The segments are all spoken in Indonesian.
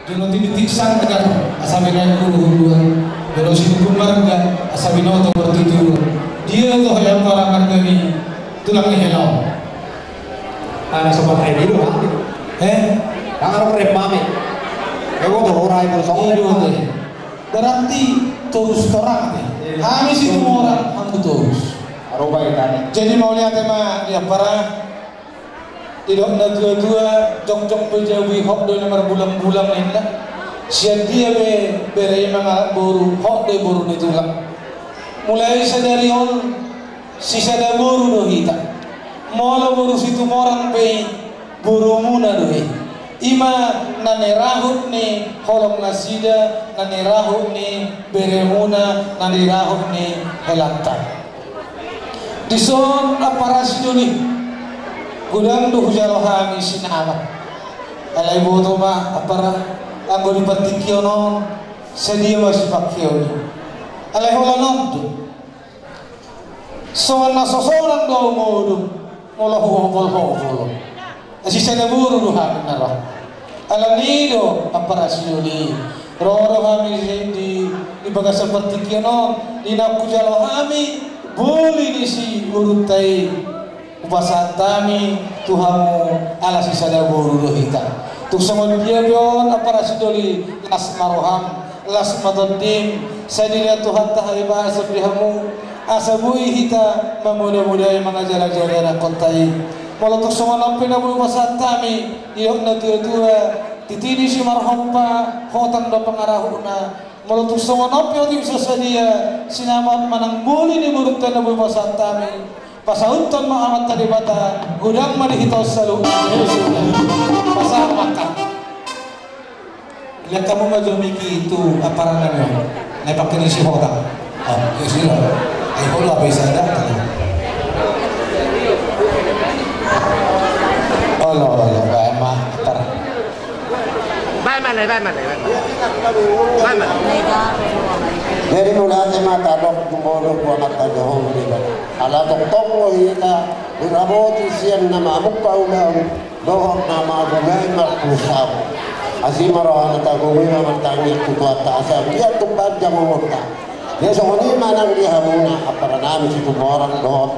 Jono tibitik sang dengan asabina hulu-huluan. Jono sinukun marga asabina to bertutur. Dia tuh yang para margani tulang hello. Ana sobat ai dulu ha. Ang arep rep mami. Ego to orai pun sok Itu deh. Berarti terus terang nih. Habis itu orang hambu terus. aroba itani. Jadi mau lihat tema dia para tidak nak dua-dua jong-jong berjauhi hok do nomor bulan-bulan ini lah. Siap dia berai mengalak boru hok do boru ditulang. Mulai sadari on sisa da boru do hita. Mula boru situ morang be boru muna do Ima nane rahut ni holong nasida, nane rahut ni beremuna, nane rahut ni helatan. Dison aparasi duni. Gudang do hujalo hami sinama. Alai boto ma apara anggo di patikio non sedia masih pakio ni. Alai hola non tu. Soalna sosoran do modu mola hobol. Asi sada buru do hami naro. Alanido aparasi duni. Roro hami di bagas seperti kiono di nakujalo hami boleh disi urutai upasatami tuhamu ala sisada buru dohita tuk sama dia bion aparasi doli las maroham las matodim sadina tuhan tahaiba asabrihamu asabui hita memudah-mudahi mengajar-ajar kontai malah tuk sama nampi nabu upasatami iok na tua-tua titini si marhampa hotan do pengarahuna malutuk semua nopi otik sesadia sinamat manang buli di burukkan nabu pasatami pasautan maamat tadi bata gudang mari hitau salu pasal makan lihat kamu maju miki itu aparangannya lepak kini si hotan isi lah ayo lo apa bisa ada Allah baik mah Jadi mulanya mata dok tumbolog ko nagtadohong nila. Ala doktor mo hita, diraboti siyan na maamukpaw lang, dohok na mabugay magpusaw. Asi marahan na taguwi na magtangi kutuat taasam, diya tumpad dyan mumurta. Diya sa kuni manang liha muna, kapara namin si tumorang dohok.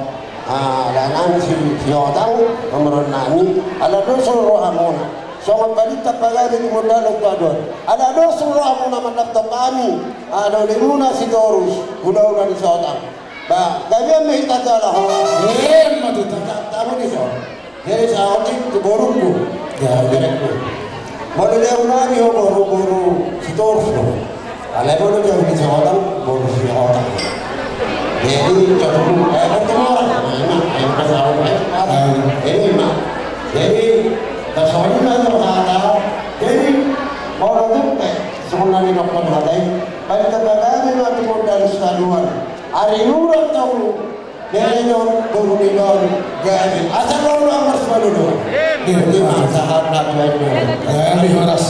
Ala namin si Yodang, amaron namin, ala doon suruha muna. So magbalita pala din mo na nagkadon. Ala do surah mo naman nagtapani. Ano limuna si Dorus, gulaw na ni Sotang. Ba, gabi may tatala ho. Matutata tamo ni so. Here sa otik tuborong ko. Ya, direct ko. Malalaw na ni ho boro si Dorus no. Ala mo na ni Sotang, boro si Sotang. Jadi jatuh bertemu ayam kasar jadi Soalnya ada kata, jadi orang tu sebenarnya dokter hatai, pada kata-kata itu modal saluan. Hari nurut tahu, dari turun di daun gaji. Asal orang harus malu. Ini masalah nak horas.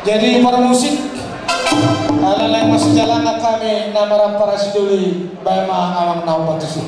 Jadi para musik, ala yang masih jalan kami nama para siduli, bama awang nau patusu.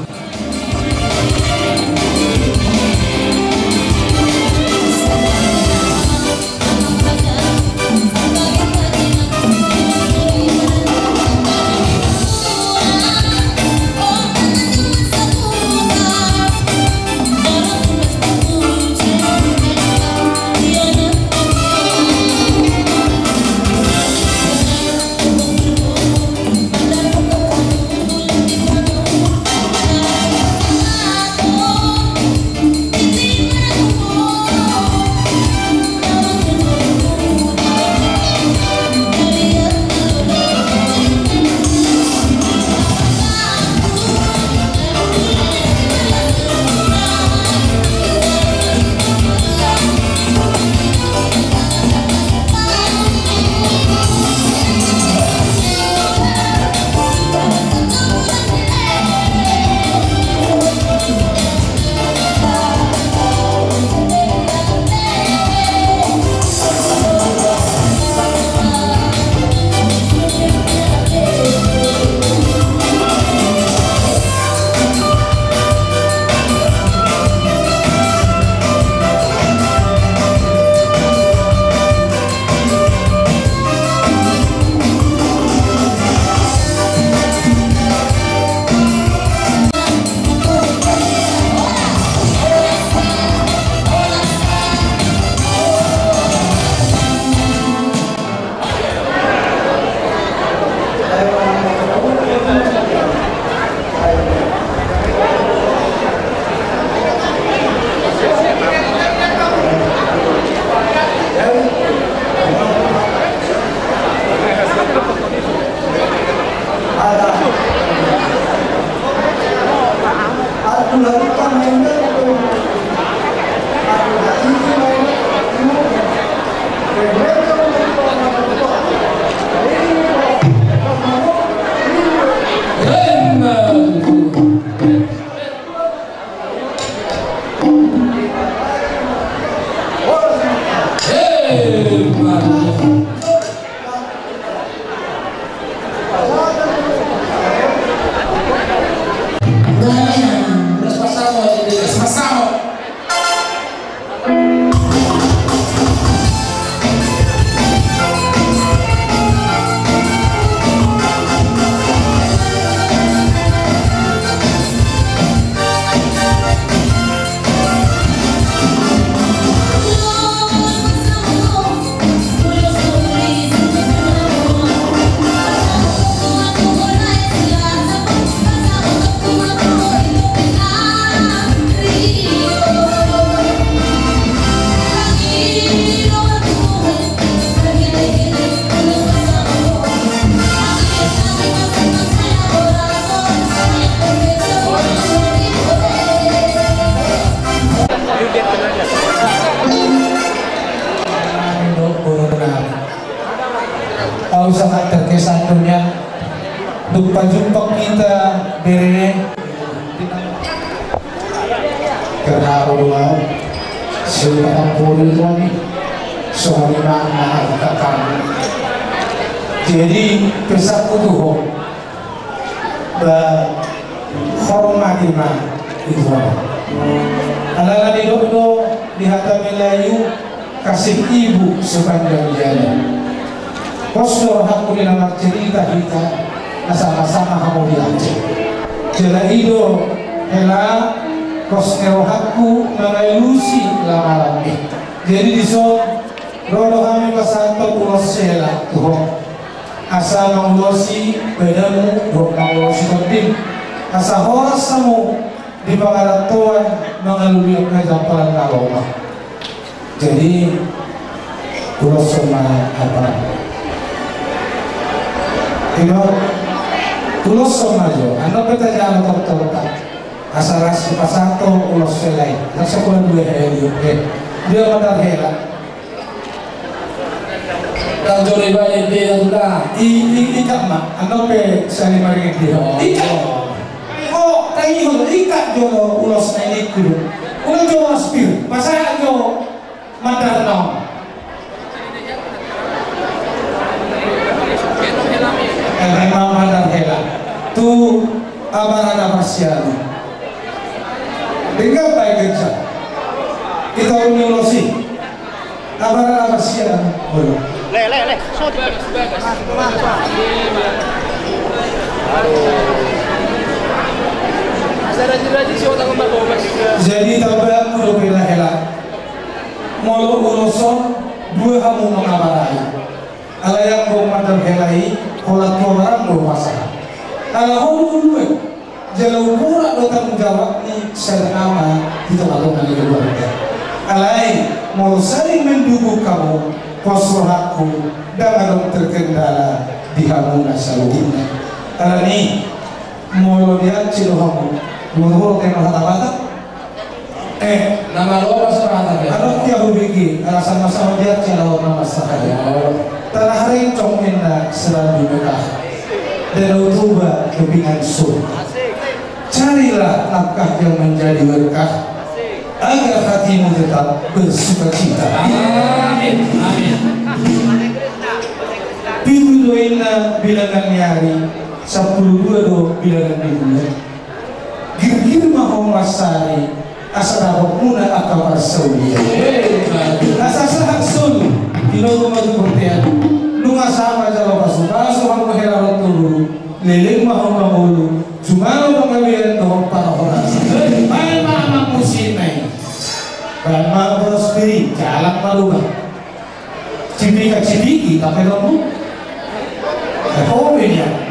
Sangat terkesan dunia jumpa kita dari karena Allah sudah pulih lagi soal mana kami. Jadi pesanku tuh hormati mah itu ala di dodo di hata Melayu kasih ibu sepanjang jalan. Kosno hakku di nama cerita kita sama-sama kamu diajak. Jala ido hela kosno hakku mengelusi lamaran ini. Jadi di son rodo kami pasanto ulos sela tuh. Asa mengulosi bedamu dok mengulosi penting. Asa horasamu di pangaran Tuhan mengalami kejampalan kaloma. Jadi ulos sama apa? Ulos somajo, ando peta jalo torta, asaras pasanto ulos selai, nasa kulan dua heli, dia mandar hela. Dan jori banyak dia sudah, ikat mak, ando pe sari mari dia, ikat. Oh, tadi ikat jolo ulos naik dulu, ulos jolo aspir, pasal jolo mandar nom. Memang mandar hela tu amanah masyarakat dengan baik kerja kita unolosi amanah masyarakat boleh so jadi tambah kudu bela hela mau uloson dua kamu mengabarai ala yang mau mandar helai kolat orang lo masalah. Kalau dulu jalan murah lo tanggung jawab ni selama kita lakukan di keluarga. Alai mau sering mendukung kamu kosong aku dan ada terkendala di kamu nasaludina. Kalau ni mau lihat cilo kamu, mau tengok kata-kata. Nama lo apa sekarang? Anak dia berbagi, sama-sama dia cilo nama saya. Tanah hari congin na serang di Mekah dan utuba kepingan surga. Carilah nafkah yang menjadi berkah agar hatimu tetap bersukacita. Amin. Amin. Pilu doina bilangan nyari 10 bilangan dibulan. Gir-gir mahong masari asal muna akawar saulia. Asal sul Kilo maju bertian, lunga sama jalo pasu kamu heran tulu, leleng mahom mahulu, cuma lo pengawian doang para orang. Main mama musinai, dan mama prosperi jalan maluga. Cipika tapi kamu, kau beda.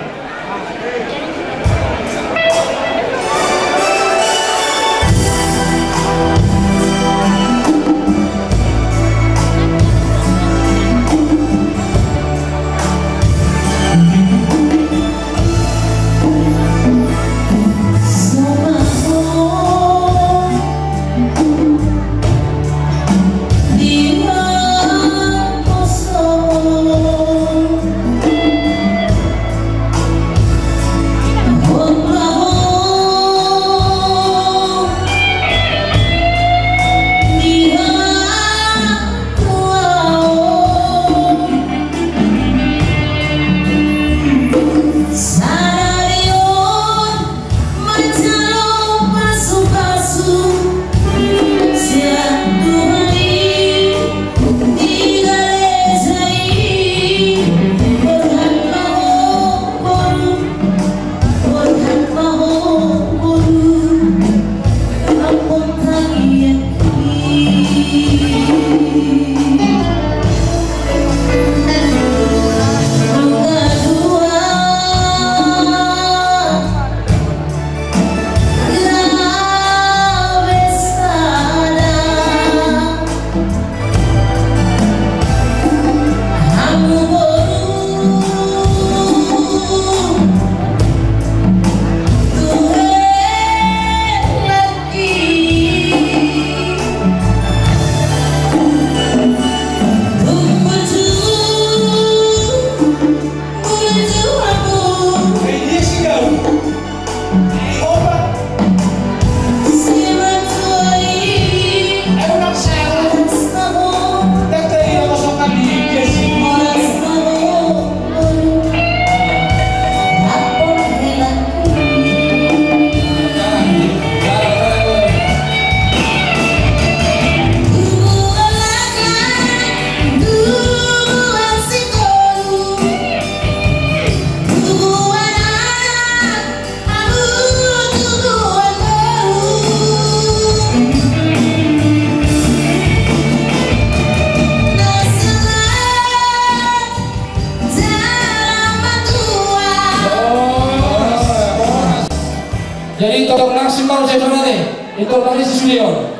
Jadi itu maksimal saya nanti itu nanti sesuai.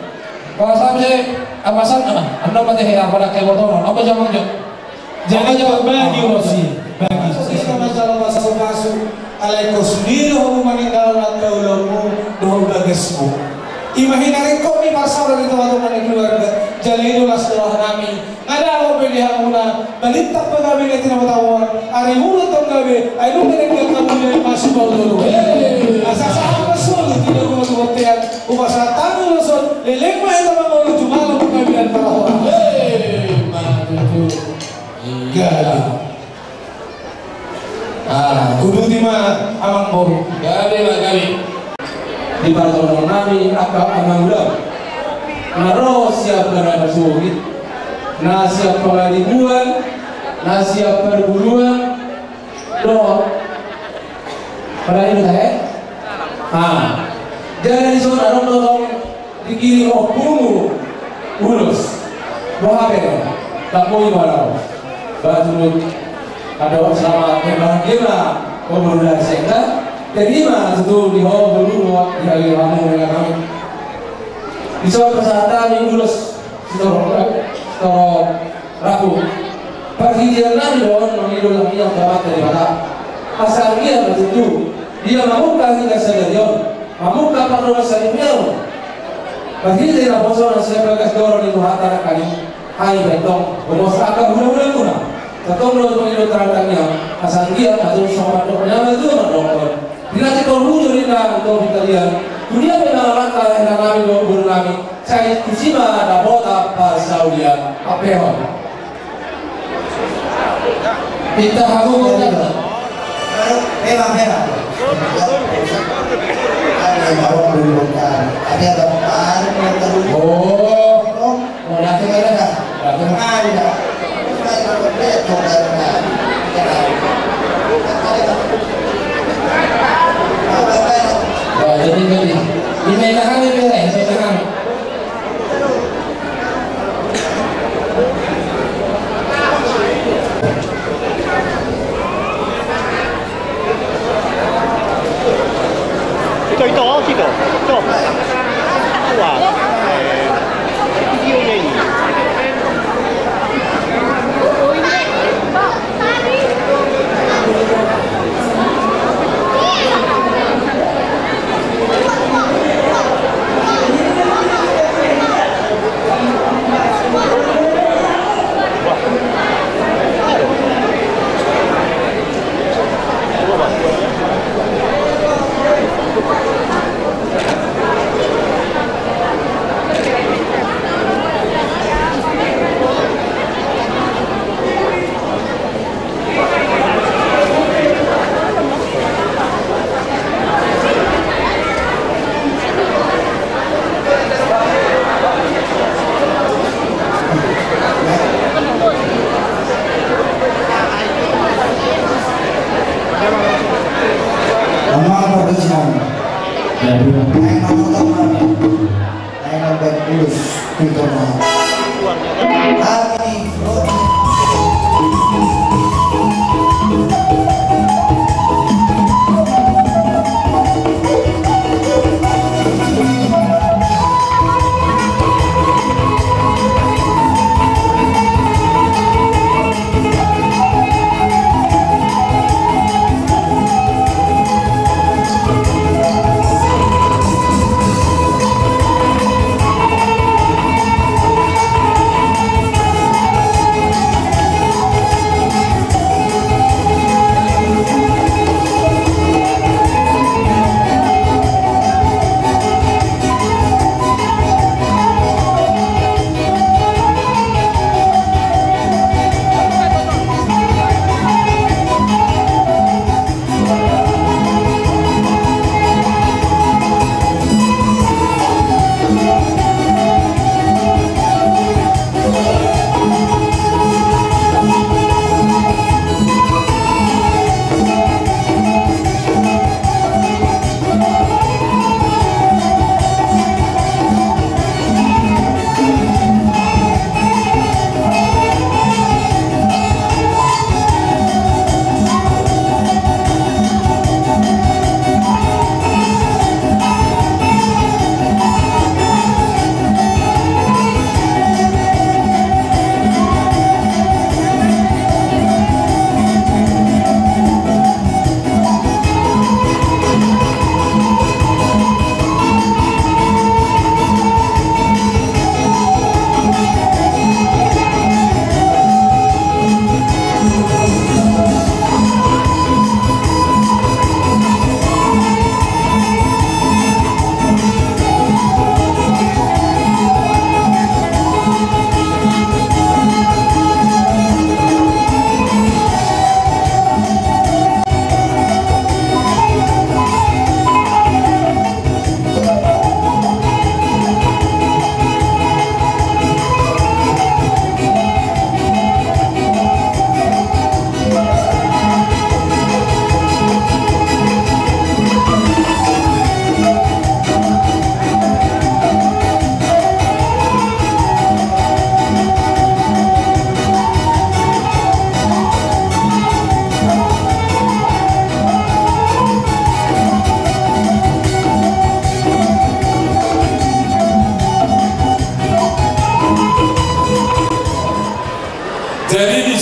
Kalau sampai awasan anda mati apa nak kebotoran apa jangan jauh. Jangan jauh bagi Rosi. Bagi. Kita masalah masuk alaikos dilo mo maninggal na kaulamu doon bagasmu. Imaginarin ko ni pasal dari teman-teman di keluarga. Jadi itulah setelah kami. Ada apa pilihan muna? Balitak pa kami na tinatawag. Ari muna tong gabi. Ay nung pinagkakamu na masuk dulu. Asasaan na solo. Tidak ko matuwatian. Upasa tanong na solo. Lelengma ito mga ulo. Jumalo po kami ang parahoran. Gabi. Kudu di mana amang bor. Gabi. Di pertemuan kami agak menanggung. Naro siap bersugit, na siap pengadilan, na siap perburuan, doa. Pada ini saya, jangan disuruh orang tolong dikirim opung urus, bohaber, tak boleh balau, batu ada selama bahagia, obrolan sehingga terima itu di hall dulu di hari kamu dengan kami. Di soal kesehatan yang lulus setor ragu. Perhijiran doang mengilu lagi yang dapat dari mata. Asal dia bertuju, dia mamukah hingga sedarion, mamukah perlu sedemikian. Perhijiran bosan saya bekas dorong itu hata kali. Hai bentong, bos akan guna guna. Ketemu mengilu terangnya, asal dia atau sama dokternya itu dokter. Bila kita wujud untuk kalian, dunia memang langkah yang kami guru kami. Saya kusima ada bota pasaulia apehon. Kita harus berjalan. Merah. Ada bawa berbukan. Ada dokter yang terus. Oh, nanti ada. Ada. Jadi ini tahan ini saya tahan. Itu situ. Wah. Videonya ini.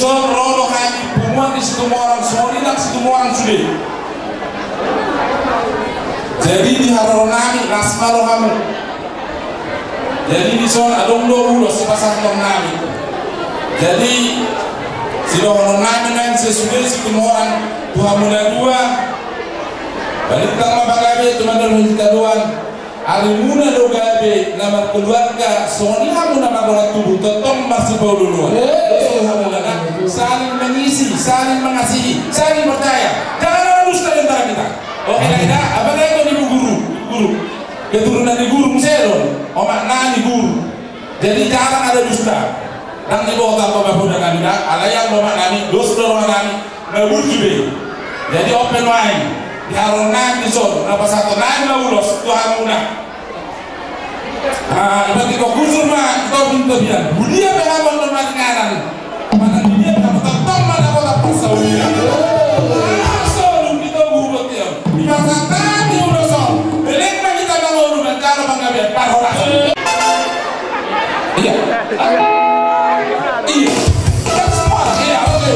son rono kami pumuan di situ orang soninak situ orang sudah. Jadi di haronami nasmaro kamu. Jadi di son adong do ulo si pasar nami. Jadi si haronami nang sesudah situ orang Tuhan muda dua. Balik tang mabagabe cuma dalam hitaduan. Alimuna do gabe nama keluarga soni hamu nama doa tubuh tetong masih bau dulu. Saling mengisi, saling mengasihi, saling percaya. Jangan ada dusta di antara kita. Oke tidak? Apa itu di guru? Keturunan di guru museum. Omak nani guru. Jadi jarang ada dusta. Nang di bawah tanpa bahuda kami dah. Alayang omak nani, dosa orang nani, nabujube. Jadi open wine. Di haronan di son, napa satu nani ulos Tuhan muda. Ibati kau kusur mah, kau pintu biar. Budia berhamon nomor ngaran. Mana dia kamu tetap mana kau tak pasau dia. Langsung kita bubut dia. Di masa tadi udah son. Belek mah kita bangun rumah kalau bangga biar parhola. Iya. Iya. Kan semua. Iya. Oke.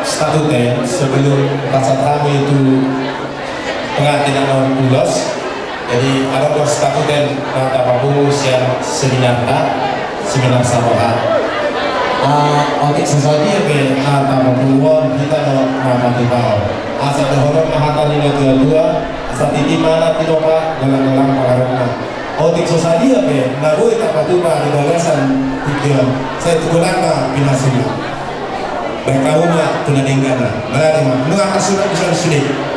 statuten sebelum pasal kami itu pengantinan non ulos. Jadi ada statuten apa yang seminar samoha. Untuk sesuatu yang apa puluhan kita nama kita. Asal dahulu mahatan ini dua asal ini mana tidak dalam pengaruhnya. Untuk sesuatu yang baru kita patuh di gagasan tujuan saya tujuan binasuna. Berkaumnya tunadingan. Berarti mengapa surat bisa sudah.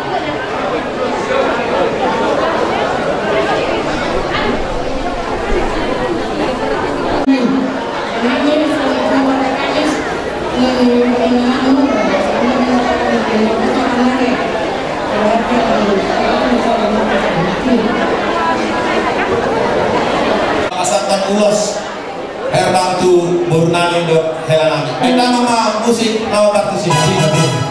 Pasatan ulos herbantu burnami dok helanami. Nama musik nama partisipasi.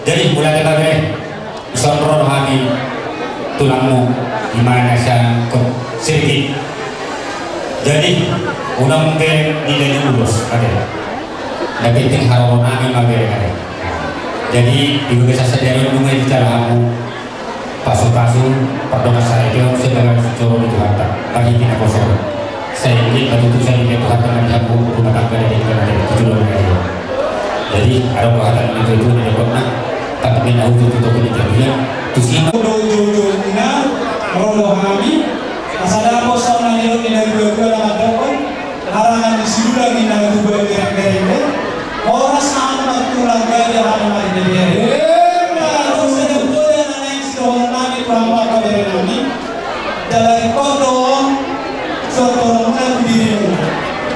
Jadi mulai kita sonron hati tulangmu gimana saya sedikit. Jadi unang mungkin tidak diurus ada. Tapi ting harapan kami mager ada. Jadi ibu bisa sendiri menunggu bicara kamu pasu-pasu perdana saya itu segala sesuatu itu harta bagi kita kosong. Saya ingin batu saya ingin Tuhan dengan jamu rumah tangga dari kita ada tujuh orang ada. Jadi ada kehadiran itu tidak pernah tapi kita untuk kerja tuh Dulu-dulunya rono kami asal kosong nanya tidak dua-dua nama dokon harangan di situ lagi nama dua gereng-gereng orang sama tulang gaya halaman dari kalau sudah boleh anak yang sudah nami paham kabar nami dari kodong soto mana berdiri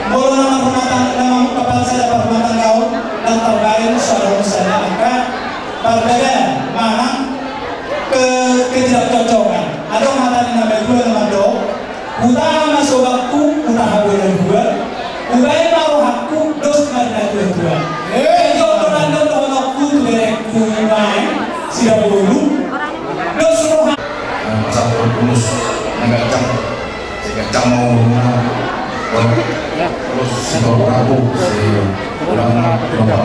boleh nama rumah tangga nama kapal saya rumah tangga dan terbaik soal saya maka berbeda mana ketidakcocokan ada matanya nama dua nama dok utama masuk waktu utama boleh dua utama mau hakku dos karena dua jadi orang dok waktu tu berek main siapa dulu dos roh satu bonus negacang mau terus si Prabu si ulama kita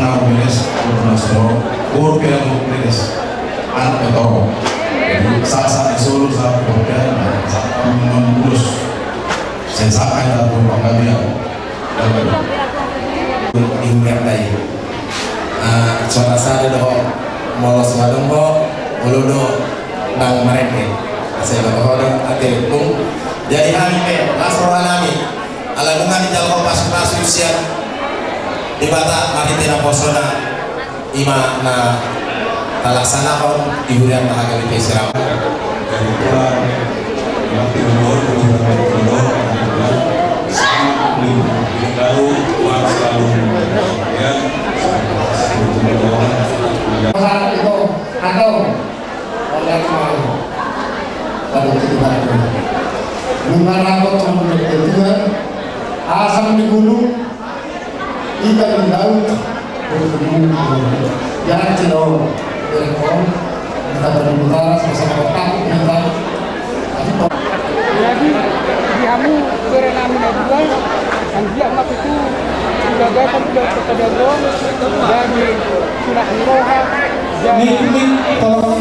mau beres nasional urut yang mau beres anak betul jadi saat disuruh saat bekerja saat menembus sensakan atau pengabdian ingat tadi suara saya doh molos ngadong kok muludo bang mereka saya doh orang ate pun Jadi kami Nasrul Alami alamungan di dalam pas-pas usia di bata maritina posona ima na talaksanakan iburan bahagia di Israel. Dari Tuhan yang timur lalu uang selalu ya saat itu atau oleh mau pada kehidupan bunga rambut sampai kedua asam di gunung ikan di laut jangan cedok telepon kita berbicara sama-sama takut kita jadi dihamu berenami dua dan dia mak itu sudah datang kepada gol dari surah Al-Roha Mik tolong.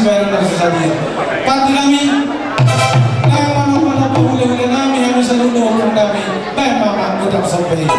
bayaran dari kejadian. Panti kami, yang mana boleh kami yang bisa duduk kami, memang udah sampai.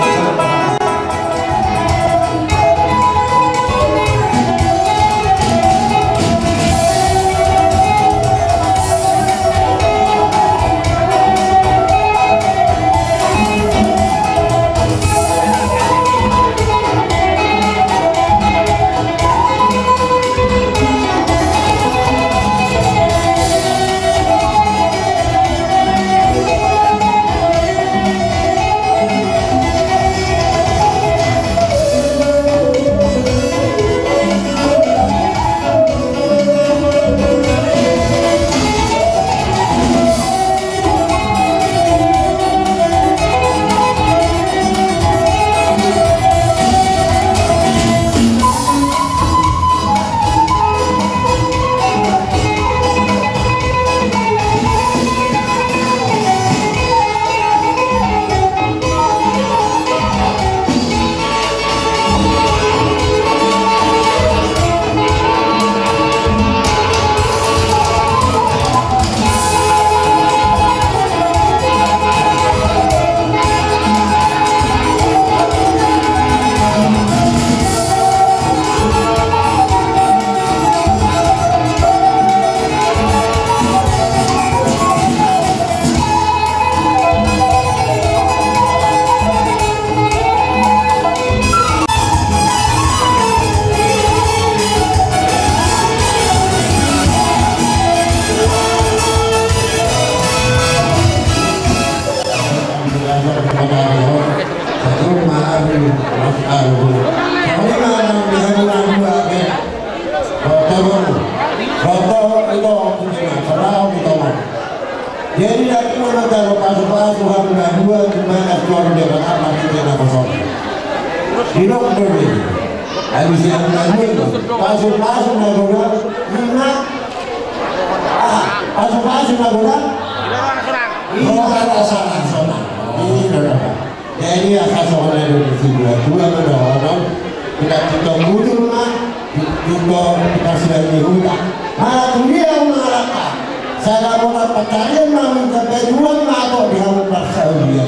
Jadi aku nak kalau pasal-pasal harga dua cuma ekor dia kan mati dia nak kosong. Hidup berbeda. Habis yang lain pasal-pasal nak guna, pasal-pasal nak guna. Ini ada sana. Ini dah. Jadi asal orang itu dua berdoa. Kita muncul mah, juga kita sudah dihukum. Malah dunia mengarahkan. Saya mau percaya namun kebetulan atau dia merasa dia.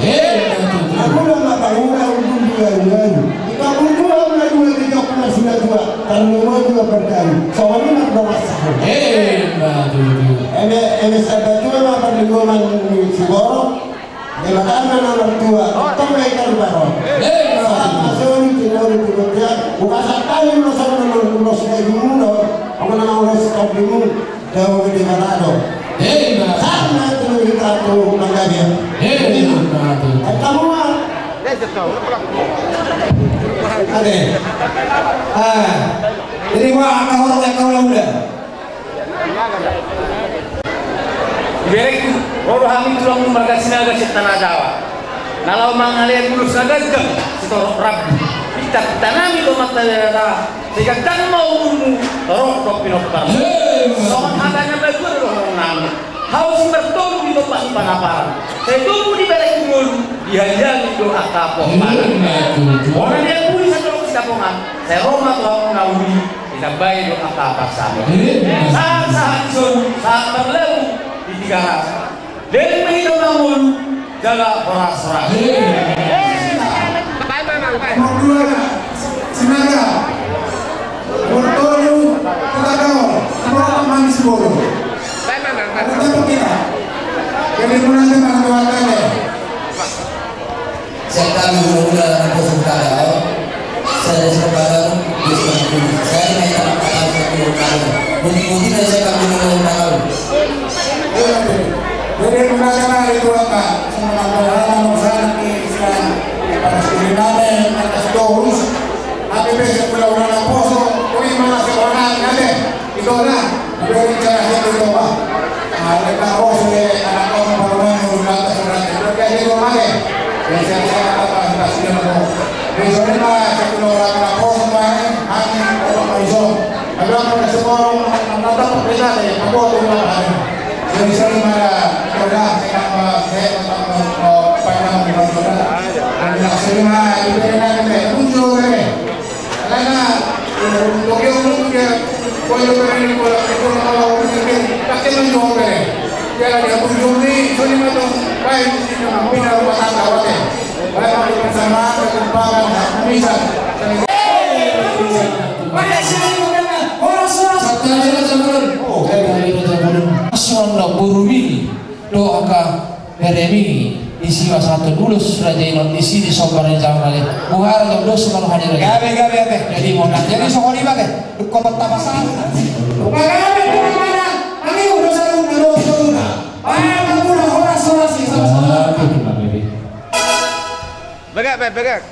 Aku dah nak tahu untuk dia. Kita berdua dua tiga puluh sudah dua. Kalau dua percaya. Soalnya nak bermasalah. Ini sebetulnya apa perlindungan Sigoro? Jabatan nomor 2. Itu mereka baru. Masuk di timur bukan sekali masalah nomor sekian. Aku nama orang sekian jauh di Manado. Sama itu kita tu mengkaji. Kamu mah? Ada. Jadi wah orang yang kau lakukan. Berikut orang kami tulang membaca sinaga tanah Jawa. Kalau mengalir mulus nagagam setorok rabu. Kita tanami tomat daerah. Jika kan mau rokok pinokar. Soal adanya baju orang nama. Harus bertemu di tempat di Panapara. Saya tunggu di balik dulu. Dihanjani doa kapongan. Orang yang pulih satu kapongan. Saya rumah tuh ngawi. Kita baik doa kapal sama. Saat saat berlalu di 3 rasa. Dari menit namun jaga beras-beras. Sinaga. Bertolu kita kau. Semua manis bodoh. Kita kita. Jadi menanti mana dua kali. Saya kami udah aku suka kau. Saya sekarang di sini. Saya naik kapal satu kali. Mungkin saya kami kau. Jadi menanti itu apa? Semua orang orang di Islam. Pada Suriname atas Dorus. Tapi besok kalau orang poso, kami mana seorang ada itu orang. Dari cara itu coba. Mereka poso anak orang baruan urusan seorang. Mereka itu mana? Biasanya apa sudah mau. Besok ni mah kalau orang poso mana? Hanya orang poso. Kalau orang semua orang datang berbeda deh. Aku tu orang. Jadi saya mana orang saya pandang di mana. Anak semua itu nak muncul ni. Karena untuk yang Koyo ini bola itu kalau mungkin pakai menjong ya dia kunjung ni sini macam baik pindah rumah tangga wate baik bersama kekembangan bisa burumi doaka beremi isi satu dulus raja inon isi di sobar jam kali buhar jam dos kalau hadir gabe jadi mau jadi sokoni bade kota tapasan gabe mana kami udah selalu dulu kamu udah horas sih sama begak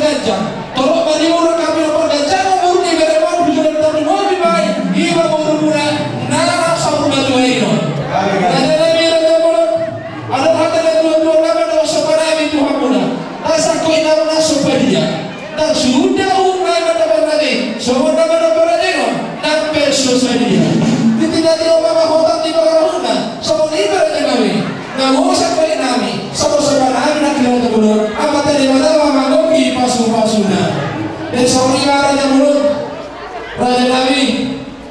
pergantian. Tolong bagi orang kami pergantian umur ni berapa bulan tapi mau dibayar. Iba umur bulan nara sama batu ini. Ada lagi ada boleh. Ada hati dua kami ada sebarang itu hamuna. Rasa kau ini orang sepadia. Dan sudah umai pada berlari. Semua nama berlari no. Nampil sesadia. Tidak apa hotel di bawah rumah. Semua ini berlari kami. Namun sampai nami. Sama-sama nami nak kira terbunuh. Apa tadi mana mengopi pasu-pasuna. Dan semua ini raja mulut. Raja Nabi.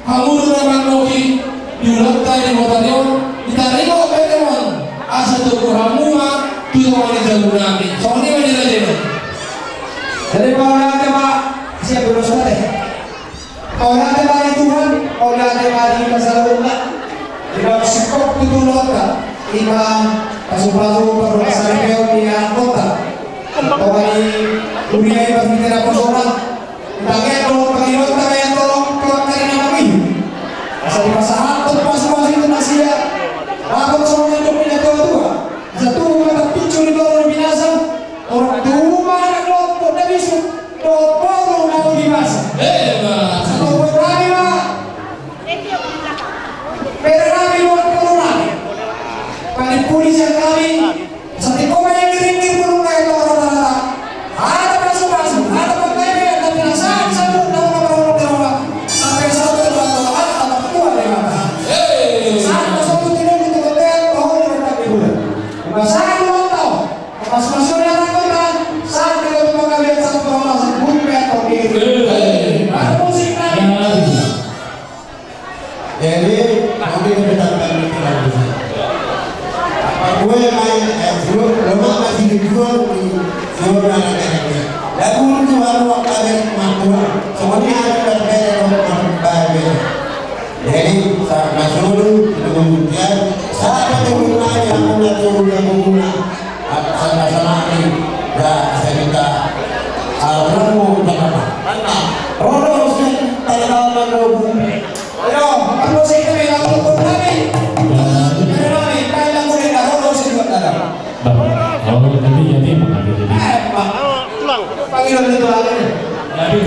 Hamur ramah ngopi. Diulatkan di motornya. Ditarik ke petemon. Asa tubuh hamuma. Tujuh wanita jago Nabi. Semua ini wanita jago. Jadi kalau nanti Pak, siap dulu sudah deh. Kalau nanti mari Tuhan, kalau nanti mari masalah umat, tidak sikap itu nota. Imam pasu-pasu perluasan beliau di kota. Kalau ini dunia ini pasti tidak personal. Kita ngelok bagi nota yang tolong keluar dari nama ini. Asal di masa hantu pasu-pasu itu masih ya. Rapat semua hidup ini tua-tua. Satu kata tujuh itu orang binasa. Orang tua anak kelompok tak bisa. Baru mau dimasa. Satu berani lah. Berani buat kerunani. Kali polis yang kami satu koma yang kirim belum kayak orang-orang. Ada masuk-masuk, ada pemain tapi rasa satu nama sampai satu atau tua dari mana? Satu tidak itu hotel, pohon yang tak boleh. Masalah belum tahu. Masuk-masuk yang kota, saat kita mau kalian satu orang sebut atau gitu. Ada musik lagi. Jadi kami mendatangkan lagi. Gue main rumah masih dijual di seluruh negara. Lagu itu baru waktu kemampuan. Semuanya ada berbeda berbeda. Jadi saat masuk kemudian saat penggunaan yang menggunakan sama-sama ini dah saya minta alamu jangan mana rono sih tanda logo. Ayo, kalau saya ini lagu kami. Kalau jadi mengambil jadi. Panggilan itu lagi. Jadi